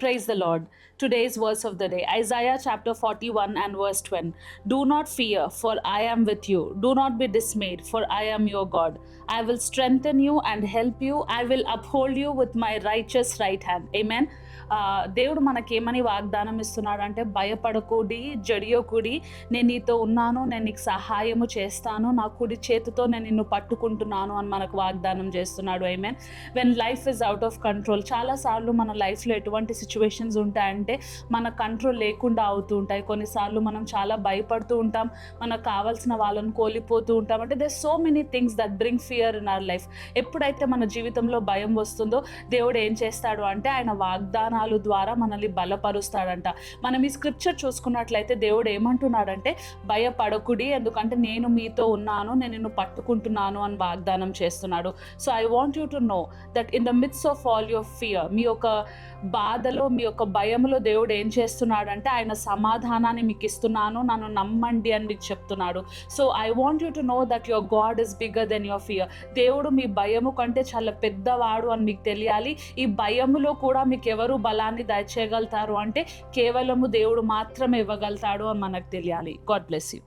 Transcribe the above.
Praise the Lord. Today's verse of the day, Isaiah chapter 41 and verse 20. Do not fear, for I am with you. Do not be dismayed, for I am your God. I will strengthen you and help you. I will uphold you with my righteous right hand. Amen. దేవుడు మనకేమని వాగ్దానం ఇస్తున్నాడు అంటే, భయపడకుడి, జడియకుడి, నేను నీతో ఉన్నాను, నేను నీకు సహాయము చేస్తాను, నా కుడి చేతితో నేను నిన్ను పట్టుకుంటున్నాను అని మనకు వాగ్దానం చేస్తున్నాడు. Amen. When life is out of control, చాలాసార్లు మన లైఫ్లో ఎటువంటి సిచ్యువేషన్స్ ఉంటాయంటే మన కంట్రోల్ లేకుండా అవుతూ ఉంటాయి. కొన్నిసార్లు మనం చాలా భయపడుతూ ఉంటాం, మనకు కావాల్సిన వాళ్ళని కోల్పోతూ ఉంటాం. అంటే they so many things that bring fear in our life. ఎప్పుడైతే మన జీవితంలో భయం వస్తుందో దేవుడు ఏం చేస్తాడు అంటే ఆయన వాగ్దానాలు ద్వారా మనల్ని బలపరుస్తాడంట. మనం ఈ స్క్రిప్చర్ చూసుకున్నట్లయితే దేవుడు ఏమంటున్నాడంటే, భయపడకుడి, ఎందుకంటే నేను మీతో ఉన్నాను, నేను నిన్ను పట్టుకుంటున్నాను అని వాగ్దానం చేస్తున్నాడు. So I want you to know that in the midst of all your fear, మీ యొక్క బాధలో, మీ యొక్క భయంలో దేవుడు ఏం చేస్తున్నాడంటే ఆయన సమాధానాన్ని మీకు ఇస్తున్నాను, నన్ను నమ్మండి అని మీకు చెప్తున్నాడు. So I want you to know that your God is bigger than your fear. దేవుడు మీ భయము కంటే చాలా పెద్దవాడు అని మీకు తెలియాలి. ఈ భయములో కూడా మీకు ఎవరు బలాన్ని దయచేయగలుగుతారు అంటే కేవలము దేవుడు మాత్రమే ఇవ్వగలుగుతాడు అని మనకు తెలియాలి. God bless you.